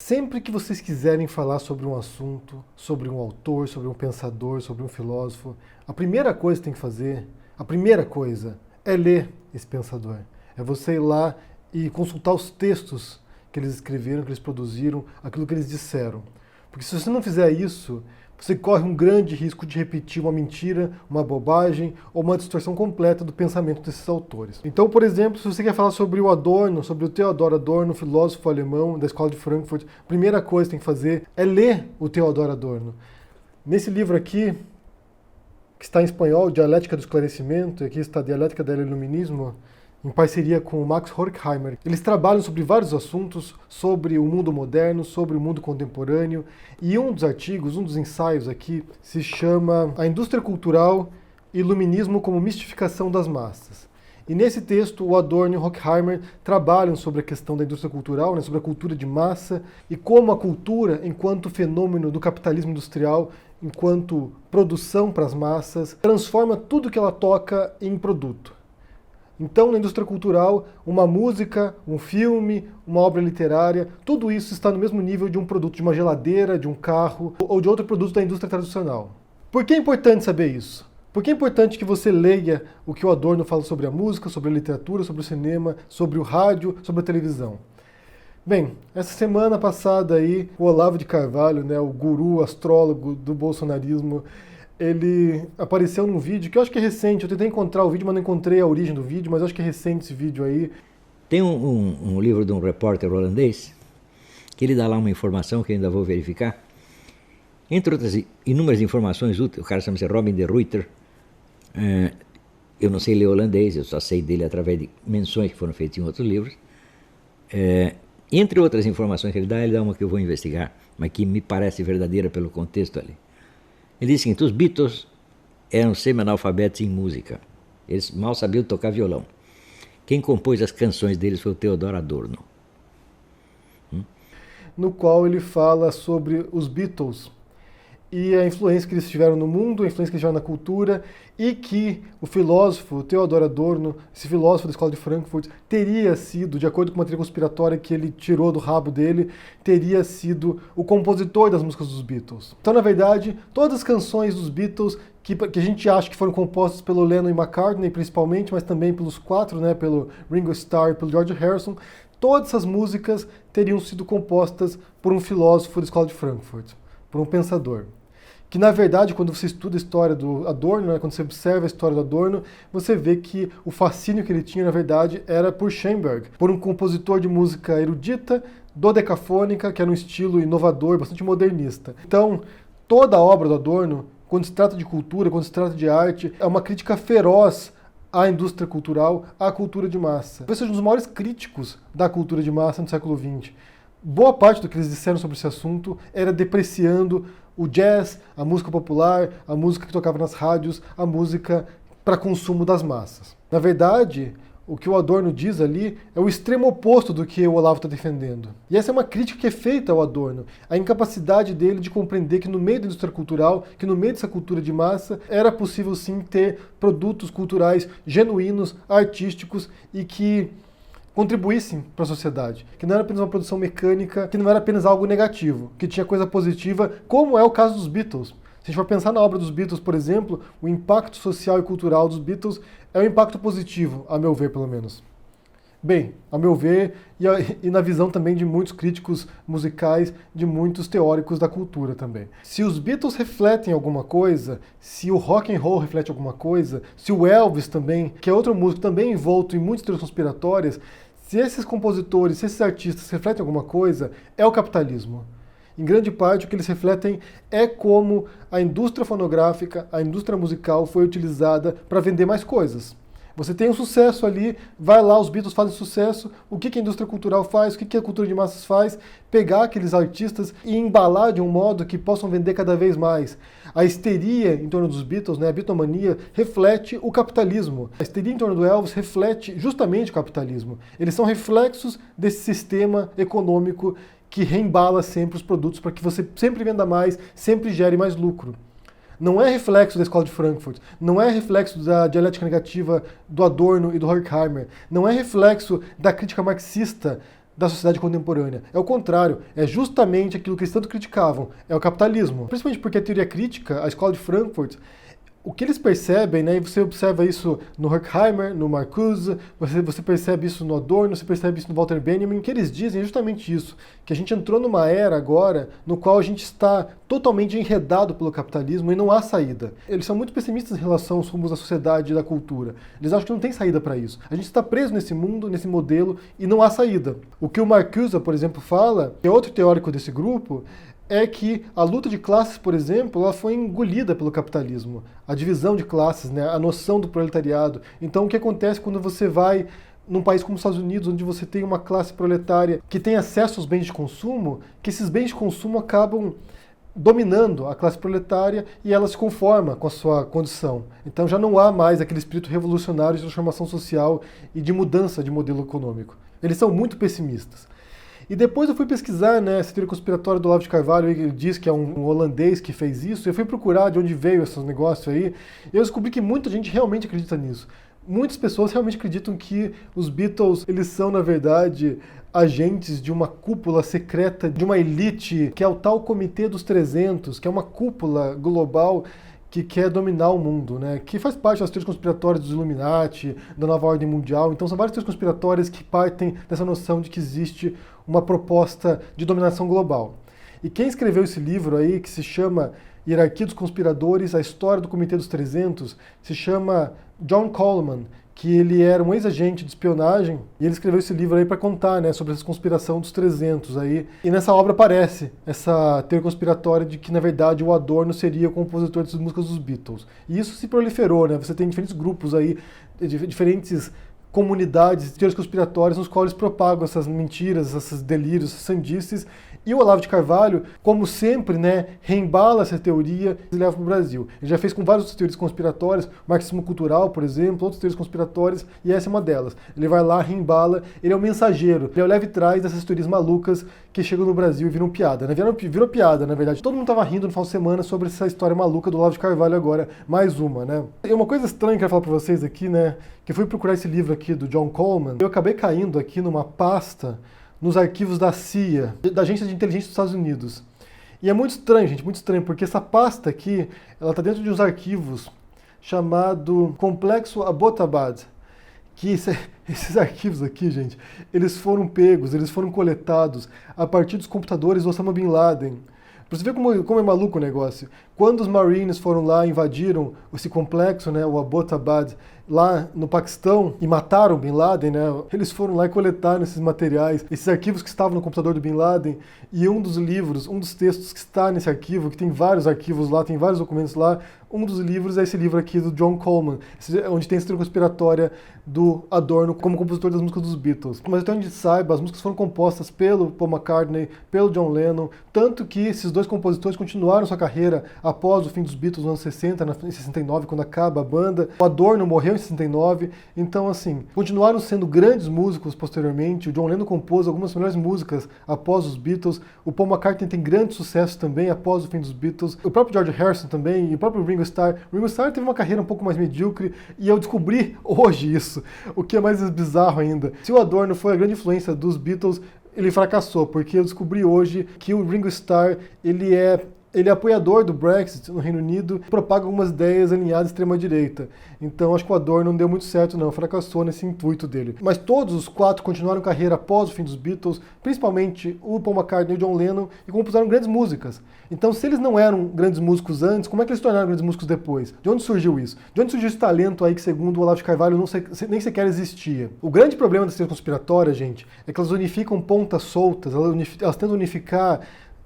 Sempre que vocês quiserem falar sobre um assunto, sobre um autor, sobre um pensador, sobre um filósofo, a primeira coisa que tem que fazer, a primeira coisa, é ler esse pensador. É você ir lá e consultar os textos que eles escreveram, que eles produziram, aquilo que eles disseram. Porque se você não fizer isso, você corre um grande risco de repetir uma mentira, uma bobagem ou uma distorção completa do pensamento desses autores. Então, por exemplo, se você quer falar sobre o Adorno, sobre o Theodor Adorno, filósofo alemão da Escola de Frankfurt, a primeira coisa que tem que fazer é ler o Theodor Adorno. Nesse livro aqui, que está em espanhol, Dialética do Esclarecimento, e aqui está a Dialética do Iluminismo, em parceria com o Max Horkheimer. Eles trabalham sobre vários assuntos, sobre o mundo moderno, sobre o mundo contemporâneo, e um dos artigos, um dos ensaios aqui, se chama A Indústria Cultural e Iluminismo como Mistificação das Massas. E nesse texto, o Adorno e o Horkheimer trabalham sobre a questão da indústria cultural, né, sobre a cultura de massa, e como a cultura, enquanto fenômeno do capitalismo industrial, enquanto produção para as massas, transforma tudo que ela toca em produto. Então, na indústria cultural, uma música, um filme, uma obra literária, tudo isso está no mesmo nível de um produto de uma geladeira, de um carro ou de outro produto da indústria tradicional. Por que é importante saber isso? Porque é importante que você leia o que o Adorno fala sobre a música, sobre a literatura, sobre o cinema, sobre o rádio, sobre a televisão. Bem, essa semana passada aí, o Olavo de Carvalho, né, o guru astrólogo do bolsonarismo, ele apareceu num vídeo que eu acho que é recente. Eu tentei encontrar o vídeo, mas não encontrei a origem do vídeo, mas eu acho que é recente esse vídeo aí. Tem um livro de um repórter holandês que ele dá lá uma informação que eu ainda vou verificar. Entre outras inúmeras informações úteis, o cara chama-se Robin de Ruyter. Eu não sei ler holandês, eu só sei dele através de menções que foram feitas em outros livros. Entre outras informações que ele dá uma que eu vou investigar, mas que me parece verdadeira pelo contexto ali. Ele diz o seguinte: os Beatles eram semi-analfabetos em música. Eles mal sabiam tocar violão. Quem compôs as canções deles foi o Theodor Adorno. No qual ele fala sobre os Beatles e a influência que eles tiveram no mundo, a influência que eles tiveram na cultura, e que o filósofo Theodor Adorno, esse filósofo da Escola de Frankfurt, teria sido, de acordo com uma teoria conspiratória que ele tirou do rabo dele, teria sido o compositor das músicas dos Beatles. Então, na verdade, todas as canções dos Beatles que a gente acha que foram compostas pelo Lennon e McCartney, principalmente, mas também pelos quatro, né, pelo Ringo Starr e pelo George Harrison, todas essas músicas teriam sido compostas por um filósofo da Escola de Frankfurt, por um pensador. Que, na verdade, quando você estuda a história do Adorno, né, quando você observa a história do Adorno, você vê que o fascínio que ele tinha, na verdade, era por Schoenberg, por um compositor de música erudita, dodecafônica, que era um estilo inovador, bastante modernista. Então, toda a obra do Adorno, quando se trata de cultura, quando se trata de arte, é uma crítica feroz à indústria cultural, à cultura de massa. Talvez seja um dos maiores críticos da cultura de massa no século XX. Boa parte do que eles disseram sobre esse assunto era depreciando o jazz, a música popular, a música que tocava nas rádios, a música para consumo das massas. Na verdade, o que o Adorno diz ali é o extremo oposto do que o Olavo está defendendo. E essa é uma crítica que é feita ao Adorno, a incapacidade dele de compreender que no meio da indústria cultural, que no meio dessa cultura de massa, era possível sim ter produtos culturais genuínos, artísticos e que contribuíssem para a sociedade, que não era apenas uma produção mecânica, que não era apenas algo negativo, que tinha coisa positiva, como é o caso dos Beatles. Se a gente for pensar na obra dos Beatles, por exemplo, o impacto social e cultural dos Beatles é um impacto positivo, a meu ver, pelo menos. Bem, a meu ver, e na visão também de muitos críticos musicais, de muitos teóricos da cultura também. Se os Beatles refletem alguma coisa, se o rock and roll reflete alguma coisa, se o Elvis também, que é outro músico também envolto em muitas teorias conspiratórias, se esses compositores, se esses artistas refletem alguma coisa, é o capitalismo. Em grande parte, o que eles refletem é como a indústria fonográfica, a indústria musical foi utilizada para vender mais coisas. Você tem um sucesso ali, vai lá, os Beatles fazem sucesso, o que a indústria cultural faz, o que a cultura de massas faz? Pegar aqueles artistas e embalar de um modo que possam vender cada vez mais. A histeria em torno dos Beatles, né, a bitomania, reflete o capitalismo. A histeria em torno do Elvis reflete justamente o capitalismo. Eles são reflexos desse sistema econômico que reembala sempre os produtos para que você sempre venda mais, sempre gere mais lucro. Não é reflexo da Escola de Frankfurt, não é reflexo da dialética negativa do Adorno e do Horkheimer, não é reflexo da crítica marxista da sociedade contemporânea. É o contrário, é justamente aquilo que eles tanto criticavam, é o capitalismo. Principalmente porque a teoria crítica, a escola de Frankfurt, o que eles percebem, né, e você observa isso no Horkheimer, no Marcuse, você percebe isso no Adorno, você percebe isso no Walter Benjamin, o que eles dizem é justamente isso, que a gente entrou numa era agora no qual a gente está totalmente enredado pelo capitalismo e não há saída. Eles são muito pessimistas em relação aos rumos da sociedade e da cultura. Eles acham que não tem saída para isso. A gente está preso nesse mundo, nesse modelo, e não há saída. O que o Marcuse, por exemplo, fala, que é outro teórico desse grupo, é que a luta de classes, por exemplo, ela foi engolida pelo capitalismo. A divisão de classes, né, a noção do proletariado. Então, o que acontece quando você vai num país como os Estados Unidos, onde você tem uma classe proletária que tem acesso aos bens de consumo, que esses bens de consumo acabam dominando a classe proletária e ela se conforma com a sua condição. Então já não há mais aquele espírito revolucionário de transformação social e de mudança de modelo econômico. Eles são muito pessimistas. E depois eu fui pesquisar, né, essa teoria conspiratória do Olavo de Carvalho, ele diz que é um holandês que fez isso, e eu fui procurar de onde veio esses negócios aí, e eu descobri que muita gente realmente acredita nisso. Muitas pessoas realmente acreditam que os Beatles, eles são, na verdade, agentes de uma cúpula secreta, de uma elite, que é o tal Comitê dos 300, que é uma cúpula global que quer dominar o mundo, né? Que faz parte das teorias conspiratórias dos Illuminati, da nova ordem mundial. Então são várias teorias conspiratórias que partem dessa noção de que existe uma proposta de dominação global. E quem escreveu esse livro aí, que se chama Hierarquia dos Conspiradores, a História do Comitê dos 300, se chama John Coleman, que ele era um ex-agente de espionagem, e ele escreveu esse livro aí para contar, né, sobre essa conspiração dos 300 aí. E nessa obra aparece essa teoria conspiratória de que, na verdade, o Adorno seria o compositor dessas músicas dos Beatles. E isso se proliferou, né? Você tem diferentes grupos aí, diferentes comunidades, teorias conspiratórias, nos quais eles propagam essas mentiras, esses delírios, essas sandices. E o Olavo de Carvalho, como sempre, né, reembala essa teoria e leva para o Brasil. Ele já fez com várias outras teorias conspiratórias, marxismo cultural, por exemplo, outras teorias conspiratórias, e essa é uma delas. Ele vai lá, reembala, ele é o mensageiro, ele é o leve trás dessas teorias malucas que chegam no Brasil e viram piada, né? Virou piada, na verdade. Todo mundo estava rindo no final de semana sobre essa história maluca do Olavo de Carvalho agora, mais uma, né? E uma coisa estranha que eu quero falar para vocês aqui, né, que eu fui procurar esse livro aqui do John Coleman, eu acabei caindo aqui numa pasta nos arquivos da CIA, da Agência de Inteligência dos Estados Unidos. E é muito estranho, gente, muito estranho, porque essa pasta aqui, ela está dentro de uns arquivos chamado Complexo Abbottabad, que esses arquivos aqui, gente, eles foram pegos, eles foram coletados a partir dos computadores do Osama Bin Laden. Pra você ver como é maluco o negócio. Quando os Marines foram lá, invadiram esse complexo, né, o Abbottabad, lá no Paquistão, e mataram Bin Laden, né, eles foram lá e coletaram esses materiais, esses arquivos que estavam no computador do Bin Laden, e um dos livros, um dos textos que está nesse arquivo, que tem vários arquivos lá, tem vários documentos lá, um dos livros é esse livro aqui do John Coleman, onde tem essa teoria conspiratória do Adorno como compositor das músicas dos Beatles. Mas até onde saiba, as músicas foram compostas pelo Paul McCartney, pelo John Lennon, tanto que esses dois compositores continuaram sua carreira após o fim dos Beatles nos anos 60, em 69, quando acaba a banda. O Adorno morreu em 69, então assim, continuaram sendo grandes músicos posteriormente. O John Lennon compôs algumas das melhores músicas após os Beatles. O Paul McCartney tem grande sucesso também após o fim dos Beatles. O próprio George Harrison também, e o próprio Ringo Starr. Ringo Starr teve uma carreira um pouco mais medíocre, e eu descobri hoje isso, o que é mais bizarro ainda. Se o Adorno foi a grande influência dos Beatles, ele fracassou, porque eu descobri hoje que o Ringo Starr, ele é apoiador do Brexit no Reino Unido, propaga algumas ideias alinhadas à extrema-direita. Então acho que o Adorno não deu muito certo não, fracassou nesse intuito dele. Mas todos os quatro continuaram carreira após o fim dos Beatles, principalmente o Paul McCartney e o John Lennon, e compuseram grandes músicas. Então se eles não eram grandes músicos antes, como é que eles se tornaram grandes músicos depois? De onde surgiu isso? De onde surgiu esse talento aí que, segundo o Olavo de Carvalho, nem sequer existia? O grande problema das teorias conspiratórias, gente, é que elas unificam pontas soltas, elas tentam unificar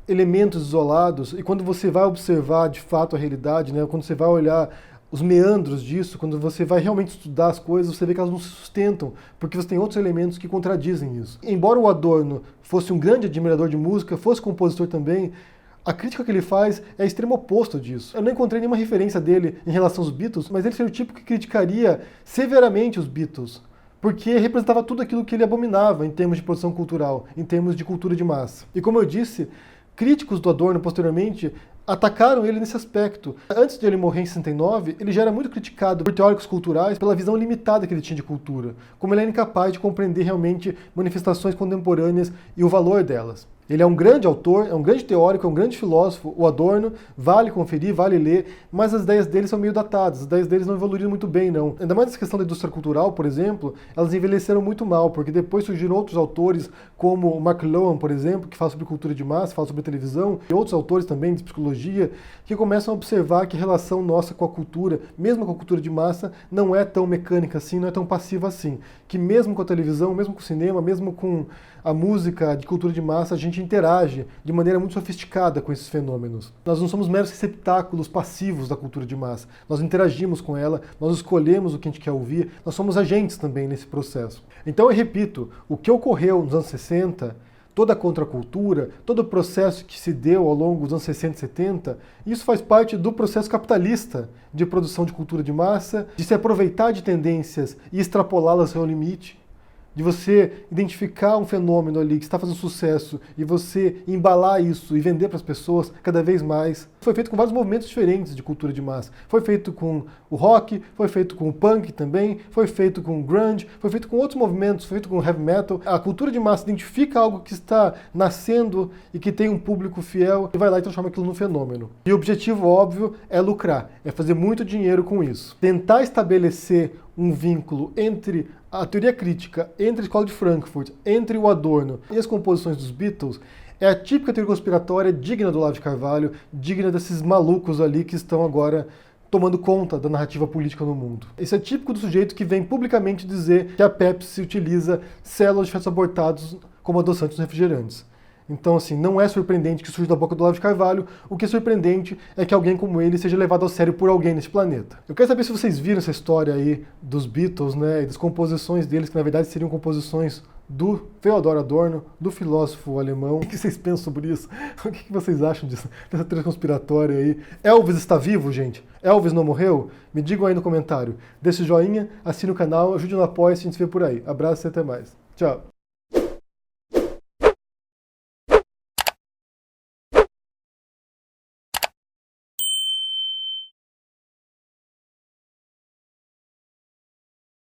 elementos isolados, e quando você vai observar de fato a realidade, né, quando você vai olhar os meandros disso, quando você vai realmente estudar as coisas, você vê que elas não se sustentam, porque você tem outros elementos que contradizem isso. Embora o Adorno fosse um grande admirador de música, fosse compositor também, a crítica que ele faz é extremo oposto disso. Eu não encontrei nenhuma referência dele em relação aos Beatles, mas ele seria o tipo que criticaria severamente os Beatles, porque representava tudo aquilo que ele abominava em termos de produção cultural, em termos de cultura de massa. E como eu disse, críticos do Adorno posteriormente atacaram ele nesse aspecto. Antes de ele morrer em 69, ele já era muito criticado por teóricos culturais pela visão limitada que ele tinha de cultura, como ele era incapaz de compreender realmente manifestações contemporâneas e o valor delas. Ele é um grande autor, é um grande teórico, é um grande filósofo, o Adorno, vale conferir, vale ler, mas as ideias dele são meio datadas, as ideias deles não evoluíram muito bem, não. Ainda mais essa questão da indústria cultural, por exemplo, elas envelheceram muito mal, porque depois surgiram outros autores, como o McLuhan, por exemplo, que fala sobre cultura de massa, fala sobre televisão, e outros autores também de psicologia, que começam a observar que a relação nossa com a cultura, mesmo com a cultura de massa, não é tão mecânica assim, não é tão passiva assim. Que mesmo com a televisão, mesmo com o cinema, mesmo com a música de cultura de massa, a gente interage de maneira muito sofisticada com esses fenômenos. Nós não somos meros receptáculos passivos da cultura de massa. Nós interagimos com ela, nós escolhemos o que a gente quer ouvir, nós somos agentes também nesse processo. Então eu repito, o que ocorreu nos anos 60, toda a contracultura, todo o processo que se deu ao longo dos anos 60 e 70, isso faz parte do processo capitalista de produção de cultura de massa, de se aproveitar de tendências e extrapolá-las ao limite, de você identificar um fenômeno ali que está fazendo sucesso e você embalar isso e vender para as pessoas cada vez mais. Foi feito com vários movimentos diferentes de cultura de massa. Foi feito com o rock, foi feito com o punk também, foi feito com o grunge, foi feito com outros movimentos, foi feito com o heavy metal. A cultura de massa identifica algo que está nascendo e que tem um público fiel e vai lá e transforma aquilo num fenômeno. E o objetivo óbvio é lucrar, é fazer muito dinheiro com isso. Tentar estabelecer um vínculo entre a teoria crítica, entre a Escola de Frankfurt, entre o Adorno e as composições dos Beatles, é a típica teoria conspiratória digna do Olavo de Carvalho, digna desses malucos ali que estão agora tomando conta da narrativa política no mundo. Isso é típico do sujeito que vem publicamente dizer que a Pepsi utiliza células de fetos abortados como adoçantes nos refrigerantes. Então, assim, não é surpreendente que surja da boca do Olavo de Carvalho, o que é surpreendente é que alguém como ele seja levado a sério por alguém nesse planeta. Eu quero saber se vocês viram essa história aí dos Beatles, né, e das composições deles, que na verdade seriam composições do Theodor Adorno, do filósofo alemão. O que vocês pensam sobre isso? O que vocês acham disso? Dessa teoria conspiratória aí? Elvis está vivo, gente? Elvis não morreu? Me digam aí no comentário. Deixe o joinha, assine o canal, ajude no apoio, a gente se vê por aí. Abraço e até mais. Tchau.